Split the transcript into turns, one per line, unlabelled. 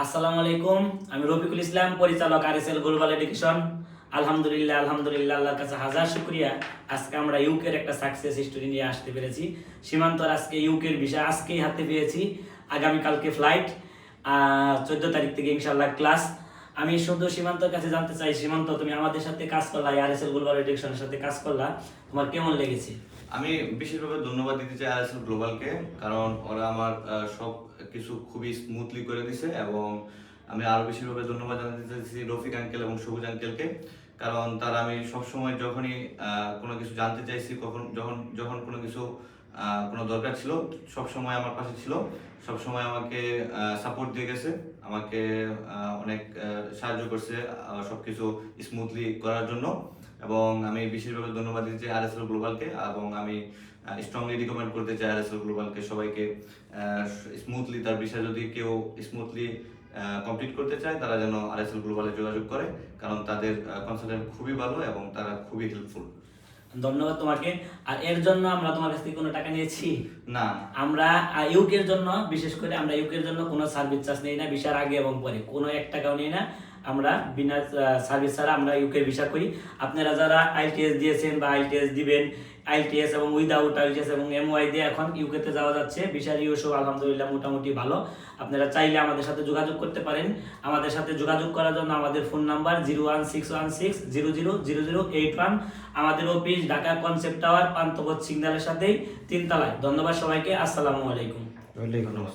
আসসালামু আলাইকুম। আমি রফিকুল ইসলাম, পরিচালক আরএসএল গ্লোবাল এডুকেশন। আলহামদুলিল্লাহ আল্লাহর কাছে হাজার শুকরিয়া। আজকে আমরা ইউকের একটা সাকসেস স্টোরি নিয়ে আসতে পেরেছি। সীমান্তর আজকে ইউকের ভিসা আজকেই হাতে পেয়েছি। আগামীকালকে ফ্লাইট, 14 তারিখ থেকে ইনশাল্লাহ ক্লাস। আমি শুধু সীমান্তর কাছে জানতে চাই, সীমান্ত তুমি আমাদের সাথে কাজ করলা, আরএসএল গ্লোবাল এডুকেশনের সাথে কাজ করলা, তোমার কেমন লেগেছে?
আমি বিশেষভাবে ধন্যবাদ দিতে চাই আরএসএল গ্লোবালকে, কারণ ওরা আমার সব কিছু খুবই স্মুথলি করে দিছে। এবং আমি আরো বেশিভাবে ধন্যবাদ জানাতে চাইছি রফিক আঙ্কেল এবং সবুজ আঙ্কেলকে, কারণ তারা আমি সবসময় যখনই কোনো কিছু জানতে চাইছি, যখন যখন কোনো কিছু কোনো দরকার ছিল, সবসময় আমার পাশে ছিল, সবসময় আমাকে সাপোর্ট দিয়ে গেছে, আমাকে অনেক সাহায্য করছে সবকিছু স্মুথলি করার জন্য। এবং আমি বিশেষভাবে ধন্যবাদ দিতে চাই আরএসএল গ্লোবালকে, এবং আমি স্ট্রংলি রিকমেন্ড করতে চাই আরএসএল গ্লোবালকে সবাইকে স্মুথলি তার বিষয় যদি কেউ স্মুথলি কমপ্লিট করতে চায়, তারা যেন আরএসএল গ্লোবালে যোগাযোগ করে, কারণ তাদের কনসালটেন্ট খুবই ভালো এবং তারা খুবই হেল্পফুল।
ধন্যবাদ তোমাকে। আর এর জন্য আমরা তোমার কাছ থেকে কোনো টাকা নিয়েছি
না,
আমরা ইউকের জন্য, বিশেষ করে আমরা ইউকের জন্য কোনো সার্ভিস চার্জ নেই না, ভিসার আগে এবং পরে কোনো 1 টাকাও নেই না। আমরা বিনা সার্ভিস ছাড়া আমরা ইউকের ভিসা করি। আপনারা যারা আইটিএস দিয়েছেন বা আইটিএস দিবেন, আইটিএস এবং উইদাউট আইটিএস এবং এমওয়াই দিয়ে এখন ইউকেতে যাওয়া যাচ্ছে, ভিসার ইস্যু আলহামদুলিল্লাহ মোটামুটি ভালো। আপনারা চাইলে আমাদের সাথে যোগাযোগ করতে পারেন। আমাদের সাথে যোগাযোগ করার জন্য আমাদের ফোন নাম্বার 01616000081। আমাদের office Dhaka concept tower, Panthapath সিগন্যালের সাথেই 3 তলায়। ধন্যবাদ সবাইকে। আসসালামু আলাইকুম।
ধন্যবাদ।